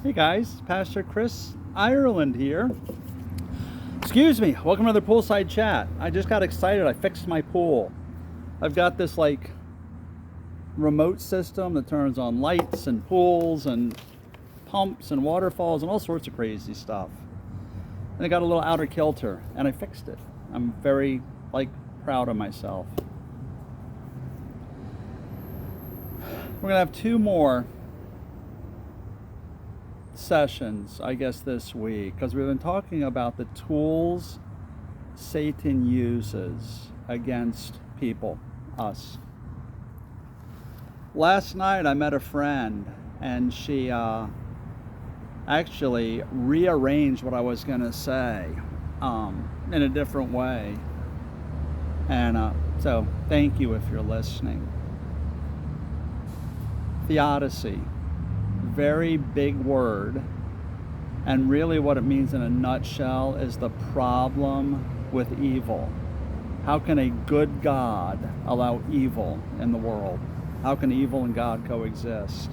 Hey guys, Pastor Chris Ireland here. Excuse me, welcome to another poolside chat. I just got excited, I fixed my pool. I've got this like remote system that turns on lights and pools and pumps and waterfalls and all sorts of crazy stuff. And it got a little out of kilter and I fixed it. I'm very proud of myself. We're gonna have two more sessions, I guess, this week, because we've been talking about the tools Satan uses against people, us. Last night I met a friend and she actually rearranged what I was going to say in a different way. And so thank you if you're listening. Theodicy. Very big word, and really what it means in a nutshell is the problem with evil. How can a good God allow evil in the world? How can evil and God coexist?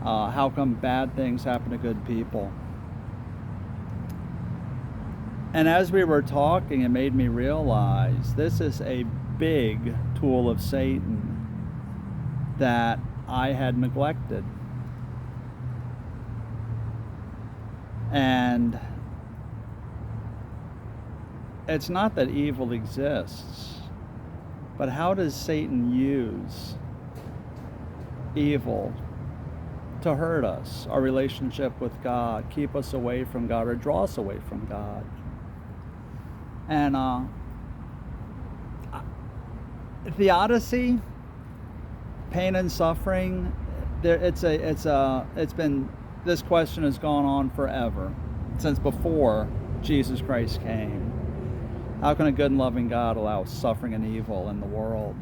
How come bad things happen to good people? And as we were talking, it made me realize this is a big tool of Satan that I had neglected. And it's not that evil exists, but how does Satan use evil to hurt us, our relationship with God, keep us away from God, or draw us away from God? And Theodicy, pain and suffering, this question has gone on forever, since before Jesus Christ came. How can a good and loving God allow suffering and evil in the world?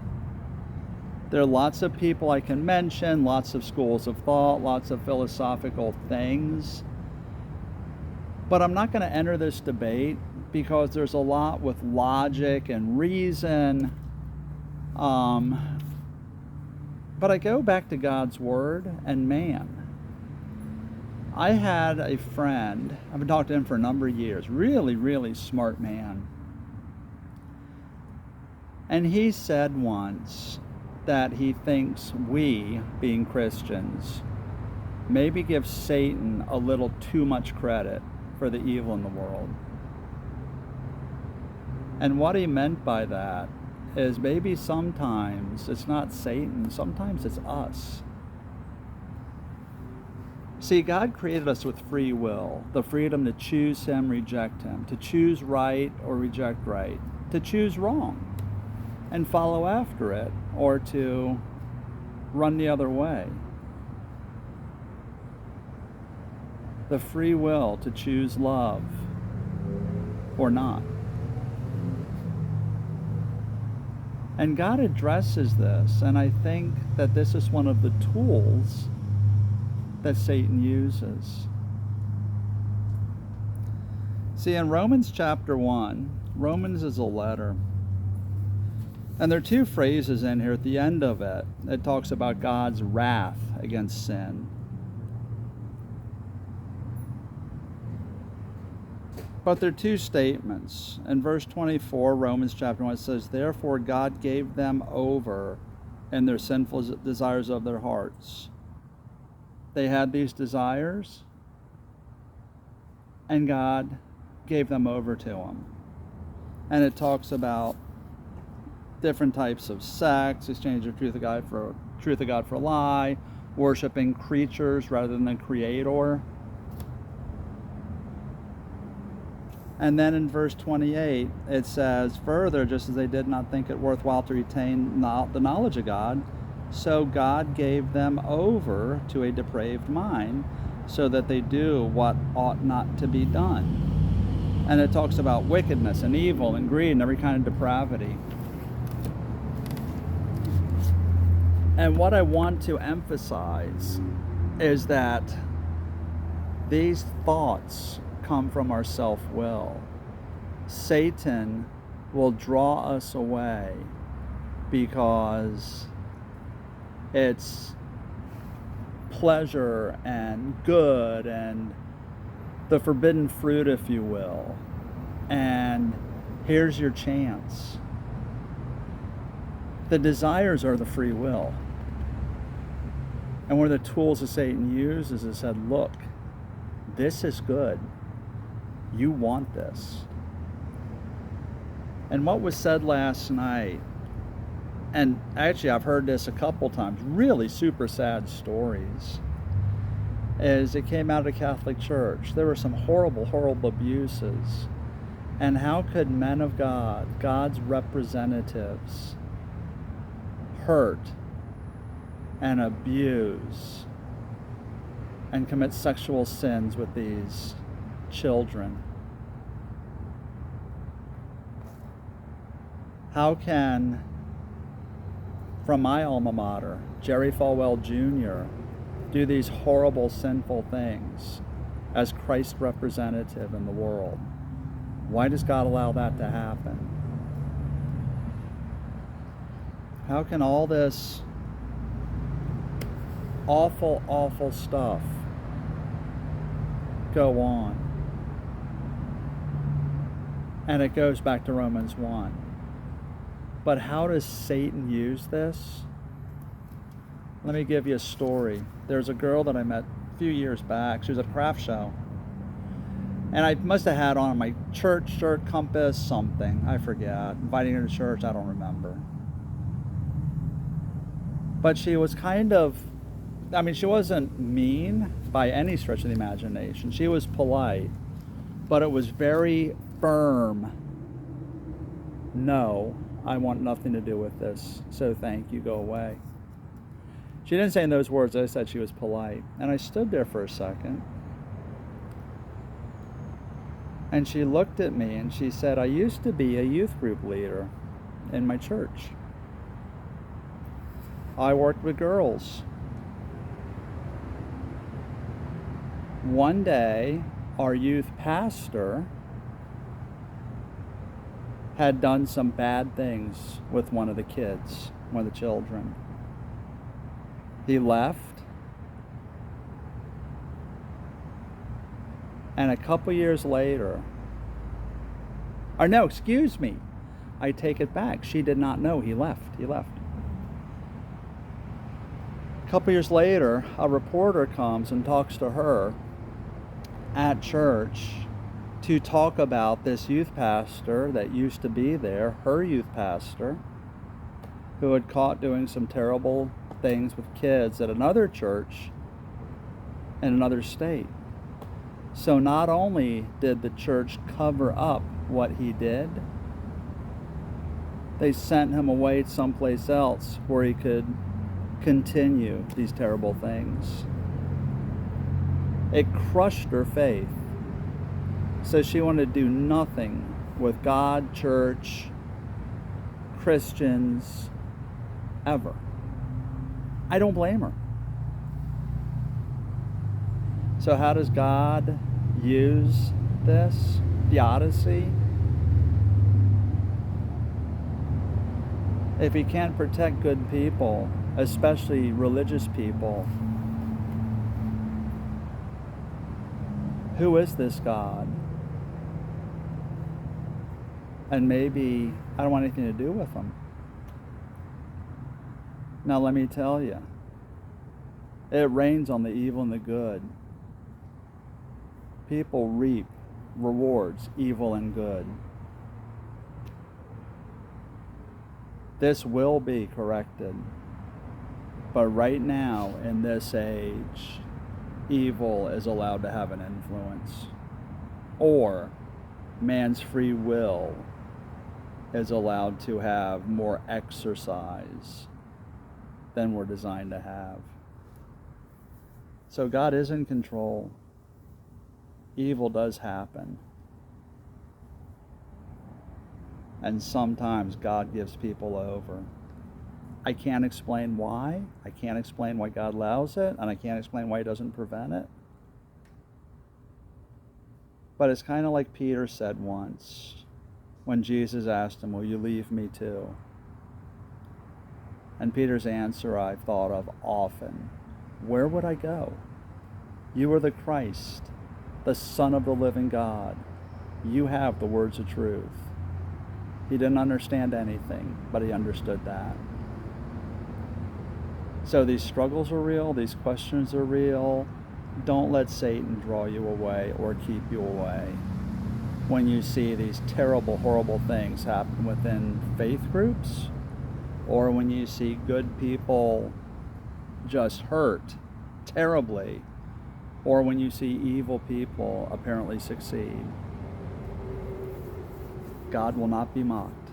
There are lots of people I can mention, lots of schools of thought, lots of philosophical things, but I'm not going to enter this debate because there's a lot with logic and reason. But I go back to God's Word and man. I had a friend, I've been talking to him for a number of years, really, really smart man. And he said once that he thinks we, being Christians, maybe give Satan a little too much credit for the evil in the world. And what he meant by that is maybe sometimes it's not Satan, sometimes it's us. See, God created us with free will, the freedom to choose Him, reject Him, to choose right or reject right, to choose wrong and follow after it, or to run the other way. The free will to choose love or not. And God addresses this, and I think that this is one of the tools that Satan uses. See, in Romans chapter 1, Romans is a letter. And there are two phrases in here at the end of it that talks about God's wrath against sin. But there are two statements. In verse 24, Romans chapter 1, it says, "Therefore God gave them over in their sinful desires of their hearts." They had these desires, and God gave them over to them. And it talks about different types of sex, exchange of truth of God for a lie, worshiping creatures rather than the Creator. And then in verse 28, it says, "Further, just as they did not think it worthwhile to retain the knowledge of God, so God gave them over to a depraved mind, so that they do what ought not to be done." And it talks about wickedness and evil and greed and every kind of depravity. And what I want to emphasize is that these thoughts come from our self-will. Satan will draw us away because it's pleasure and good and the forbidden fruit, if you will. And here's your chance. The desires are the free will. And one of the tools that Satan uses is said, look, this is good. You want this. And what was said last night, and actually I've heard this a couple times, really super sad stories, is it came out of the Catholic Church. There were some horrible, horrible abuses. And how could men of God, God's representatives, hurt and abuse and commit sexual sins with these children? How can, from my alma mater, Jerry Falwell Jr., do these horrible, sinful things as Christ's representative in the world? Why does God allow that to happen? How can all this awful, awful stuff go on? And it goes back to Romans 1. But how does Satan use this? Let me give you a story. There's a girl that I met a few years back. She was at a craft show. And I must have had on my church shirt, compass, something. I forget. Inviting her to church, I don't remember. But she was kind of, she wasn't mean by any stretch of the imagination. She was polite. But it was very firm. No, I want nothing to do with this. So thank you, go away. She didn't say in those words. I said she was polite. And I stood there for a second. And she looked at me and she said, I used to be a youth group leader in my church. I worked with girls. One day, our youth pastor had done some bad things with one of the kids, one of the children. He left. And a couple years later, or no, excuse me, I take it back. She did not know he left. He left. A couple years later, a reporter comes and talks to her at church to talk about this youth pastor that used to be there, her youth pastor, who had caught doing some terrible things with kids at another church in another state. So not only did the church cover up what he did, they sent him away someplace else where he could continue these terrible things. It crushed her faith. So she wanted to do nothing with God, church, Christians, ever. I don't blame her. So how does God use this? Theodicy? If he can't protect good people, especially religious people, who is this God? And maybe I don't want anything to do with him. Now let me tell you, it rains on the evil and the good. People reap rewards, evil and good. This will be corrected. But right now, in this age, evil is allowed to have an influence. Or man's free will is allowed to have more exercise than we're designed to have. So God is in control. Evil does happen. And sometimes God gives people over. I can't explain why. I can't explain why God allows it, and I can't explain why he doesn't prevent it. But it's kind of like Peter said once when Jesus asked him, will you leave me too? And Peter's answer I've thought of often. where would I go? You are the Christ, the Son of the living God. You have the words of truth. He didn't understand anything, but he understood that. So these struggles are real, these questions are real. Don't let Satan draw you away or keep you away when you see these terrible, horrible things happen within faith groups, or when you see good people just hurt terribly, or when you see evil people apparently succeed. God will not be mocked.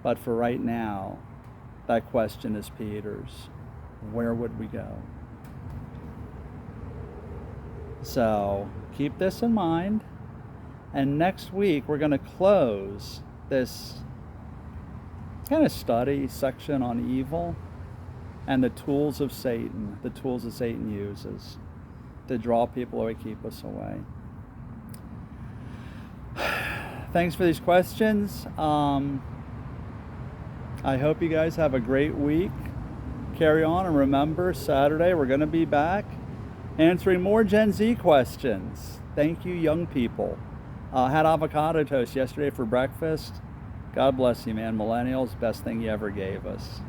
But for right now, that question is Peter's. Where would we go? So keep this in mind. And next week, we're going to close this kind of study section on evil and the tools of Satan, the tools that Satan uses to draw people away, keep us away. Thanks for these questions. I hope you guys have a great week. Carry on, and remember, Saturday we're going to be back answering more Gen Z questions. Thank you, young people. Had avocado toast yesterday for breakfast. God bless you, man. Millennials, best thing you ever gave us.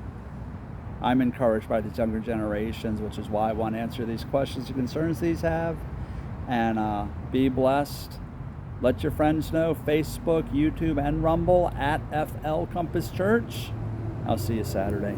I'm encouraged by these younger generations, which is why I want to answer these questions and concerns these have. And be blessed. Let your friends know, Facebook, YouTube, and Rumble at FL Compass Church. I'll see you Saturday.